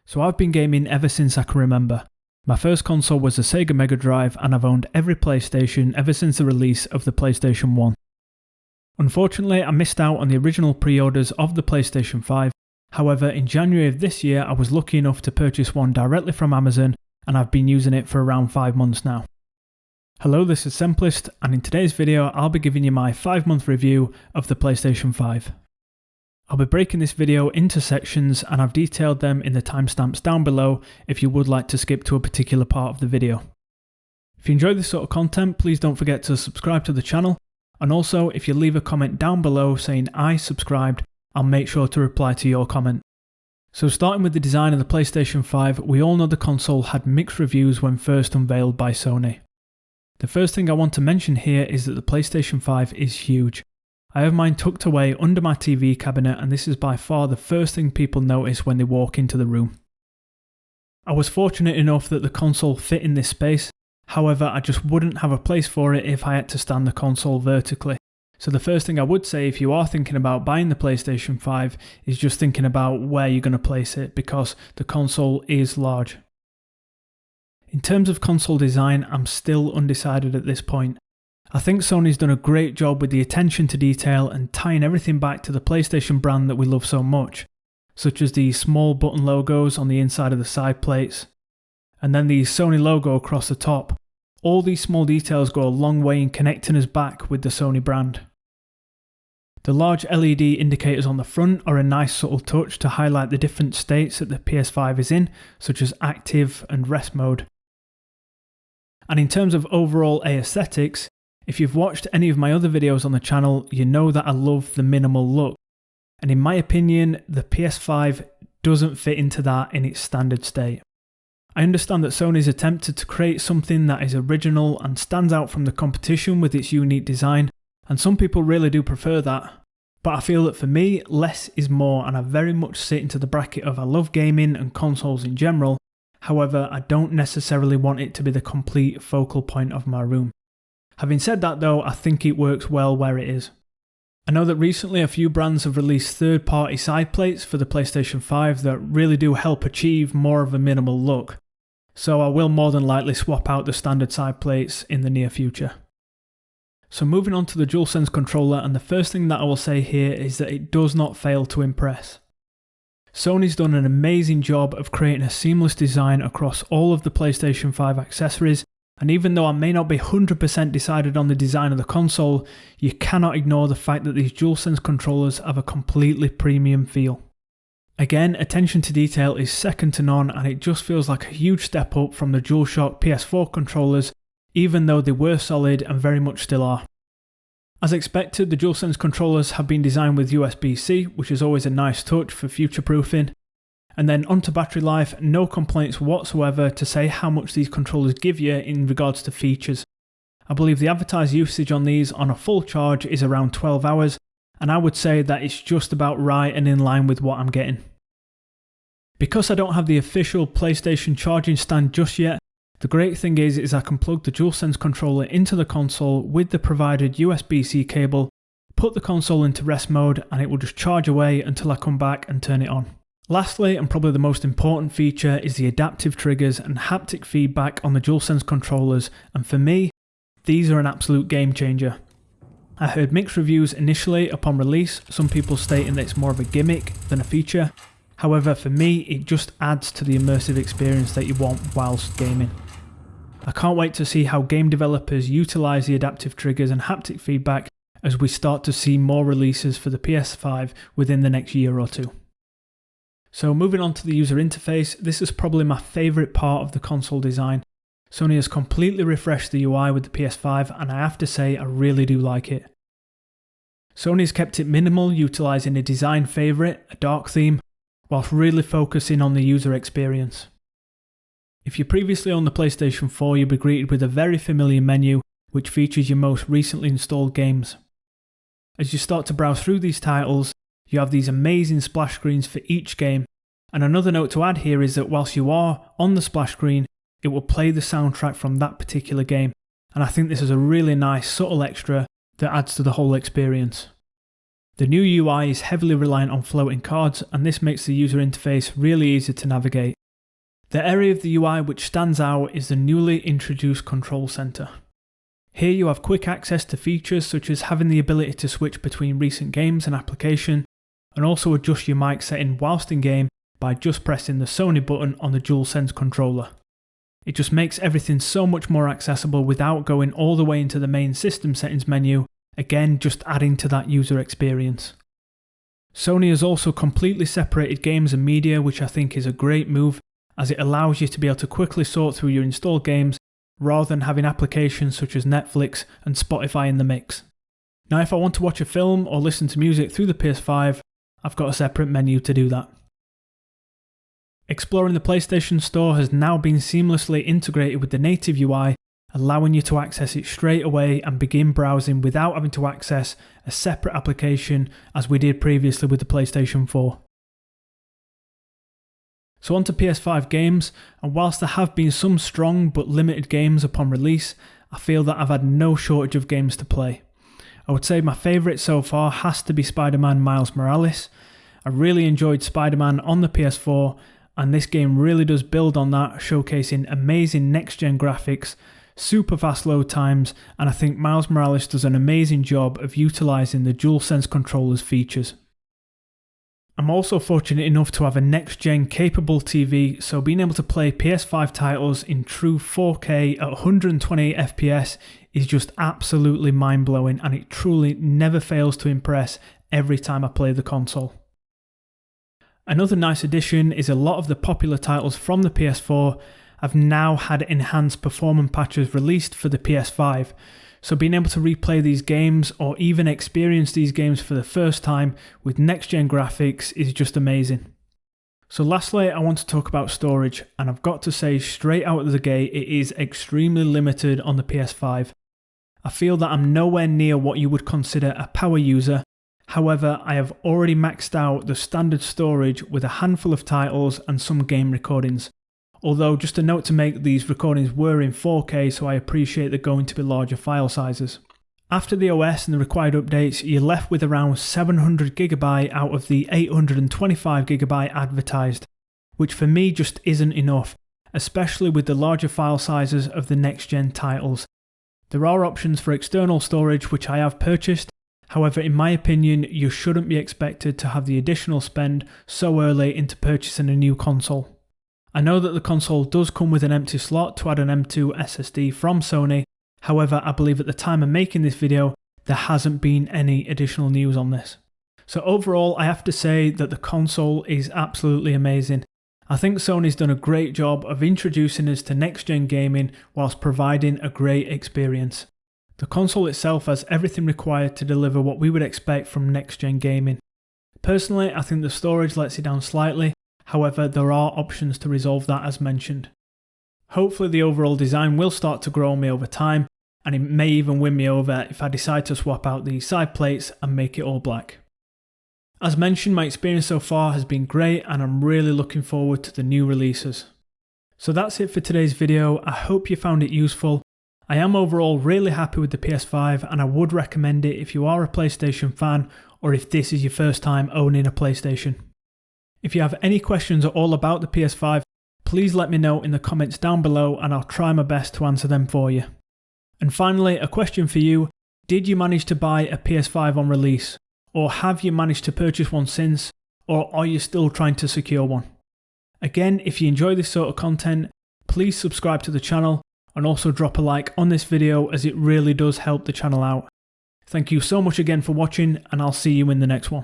So I've been gaming ever since I can remember. My first console was the Sega Mega Drive, and I've owned every PlayStation ever since the release of the PlayStation 1. Unfortunately, I missed out on the original pre-orders of the PlayStation 5. However, in January of this year, I was lucky enough to purchase one directly from Amazon, and I've been using it for around 5 months now. Hello, this is Semplist, and in today's video, I'll be giving you my 5-month review of the PlayStation 5. I'll be breaking this video into sections, and I've detailed them in the timestamps down below if you would like to skip to a particular part of the video. If you enjoy this sort of content, please don't forget to subscribe to the channel, and also if you leave a comment down below saying I subscribed, I'll make sure to reply to your comment. So starting with the design of the PlayStation 5, we all know the console had mixed reviews when first unveiled by Sony. The first thing I want to mention here is that the PlayStation 5 is huge. I have mine tucked away under my TV cabinet, and this is by far the first thing people notice when they walk into the room. I was fortunate enough that the console fit in this space, however I just wouldn't have a place for it if I had to stand the console vertically. So the first thing I would say if you are thinking about buying the PlayStation 5 is just thinking about where you're going to place it, because the console is large. In terms of console design, I'm still undecided at this point. I think Sony's done a great job with the attention to detail and tying everything back to the PlayStation brand that we love so much, such as the small button logos on the inside of the side plates, and then the Sony logo across the top. All these small details go a long way in connecting us back with the Sony brand. The large LED indicators on the front are a nice subtle touch to highlight the different states that the PS5 is in, such as active and rest mode. And in terms of overall aesthetics, if you've watched any of my other videos on the channel, you know that I love the minimal look. And in my opinion, the PS5 doesn't fit into that in its standard state. I understand that Sony's attempted to create something that is original and stands out from the competition with its unique design, and some people really do prefer that. But I feel that for me, less is more, and I very much sit into the bracket of I love gaming and consoles in general. However, I don't necessarily want it to be the complete focal point of my room. Having said that though, I think it works well where it is. I know that recently a few brands have released third-party side plates for the PlayStation 5 that really do help achieve more of a minimal look, so I will more than likely swap out the standard side plates in the near future. So moving on to the DualSense Controller, and the first thing that I will say here is that it does not fail to impress. Sony's done an amazing job of creating a seamless design across all of the PlayStation 5 accessories, and even though I may not be 100% decided on the design of the console, you cannot ignore the fact that these DualSense controllers have a completely premium feel. Again, attention to detail is second to none, and it just feels like a huge step up from the DualShock PS4 controllers, even though they were solid and very much still are. As expected, the DualSense controllers have been designed with USB-C, which is always a nice touch for future-proofing. And then onto battery life, no complaints whatsoever to say how much these controllers give you in regards to features. I believe the advertised usage on these on a full charge is around 12 hours, and I would say that it's just about right and in line with what I'm getting. Because I don't have the official PlayStation charging stand just yet, the great thing is I can plug the DualSense controller into the console with the provided USB-C cable, put the console into rest mode, and it will just charge away until I come back and turn it on. Lastly, and probably the most important feature, is the adaptive triggers and haptic feedback on the DualSense controllers, and for me, these are an absolute game changer. I heard mixed reviews initially upon release, some people stating that it's more of a gimmick than a feature. However, for me, it just adds to the immersive experience that you want whilst gaming. I can't wait to see how game developers utilise the adaptive triggers and haptic feedback as we start to see more releases for the PS5 within the next year or two. So moving on to the user interface, this is probably my favourite part of the console design. Sony has completely refreshed the UI with the PS5, and I have to say I really do like it. Sony's kept it minimal, utilising a design favourite, a dark theme, whilst really focusing on the user experience. If you previously owned the PlayStation 4, you'll be greeted with a very familiar menu which features your most recently installed games. As you start to browse through these titles, you have these amazing splash screens for each game, and another note to add here is that whilst you are on the splash screen, it will play the soundtrack from that particular game, and I think this is a really nice subtle extra that adds to the whole experience. The new UI is heavily reliant on floating cards, and this makes the user interface really easy to navigate. The area of the UI which stands out is the newly introduced control center. Here you have quick access to features such as having the ability to switch between recent games and application, and also adjust your mic setting whilst in game by just pressing the Sony button on the DualSense Controller. It just makes everything so much more accessible without going all the way into the main system settings menu, again just adding to that user experience. Sony has also completely separated games and media, which I think is a great move, as it allows you to be able to quickly sort through your installed games rather than having applications such as Netflix and Spotify in the mix. Now if I want to watch a film or listen to music through the PS5, I've got a separate menu to do that. Exploring the PlayStation Store has now been seamlessly integrated with the native UI, allowing you to access it straight away and begin browsing without having to access a separate application as we did previously with the PlayStation 4. So on to PS5 games, and whilst there have been some strong but limited games upon release, I feel that I've had no shortage of games to play. I would say my favourite so far has to be Spider-Man Miles Morales. I really enjoyed Spider-Man on the PS4, and this game really does build on that, showcasing amazing next-gen graphics, super fast load times, and I think Miles Morales does an amazing job of utilising the DualSense Controller's features. I'm also fortunate enough to have a next-gen capable TV, so being able to play PS5 titles in true 4K at 128 FPS is just absolutely mind-blowing, and it truly never fails to impress every time I play the console. Another nice addition is a lot of the popular titles from the PS4 have now had enhanced performance patches released for the PS5, so being able to replay these games or even experience these games for the first time with next-gen graphics is just amazing. So lastly, I want to talk about storage, and I've got to say straight out of the gate it is extremely limited on the PS5. I feel that I'm nowhere near what you would consider a power user. However, I have already maxed out the standard storage with a handful of titles and some game recordings. Although, just a note to make, these recordings were in 4K, so I appreciate they're going to be larger file sizes. After the OS and the required updates, you're left with around 700GB out of the 825GB advertised, which for me just isn't enough, especially with the larger file sizes of the next-gen titles. There are options for external storage which I have purchased, however in my opinion you shouldn't be expected to have the additional spend so early into purchasing a new console. I know that the console does come with an empty slot to add an M2 SSD from Sony, however I believe at the time of making this video there hasn't been any additional news on this. So overall I have to say that the console is absolutely amazing. I think Sony's done a great job of introducing us to next-gen gaming whilst providing a great experience. The console itself has everything required to deliver what we would expect from next-gen gaming. Personally, I think the storage lets it down slightly, however there are options to resolve that as mentioned. Hopefully the overall design will start to grow on me over time, and it may even win me over if I decide to swap out the side plates and make it all black. As mentioned, my experience so far has been great and I'm really looking forward to the new releases. So that's it for today's video. I hope you found it useful. I am overall really happy with the PS5 and I would recommend it if you are a PlayStation fan or if this is your first time owning a PlayStation. If you have any questions at all about the PS5, please let me know in the comments down below and I'll try my best to answer them for you. And finally, a question for you: did you manage to buy a PS5 on release? Or have you managed to purchase one since? Or are you still trying to secure one? Again, if you enjoy this sort of content, please subscribe to the channel and also drop a like on this video as it really does help the channel out. Thank you so much again for watching and I'll see you in the next one.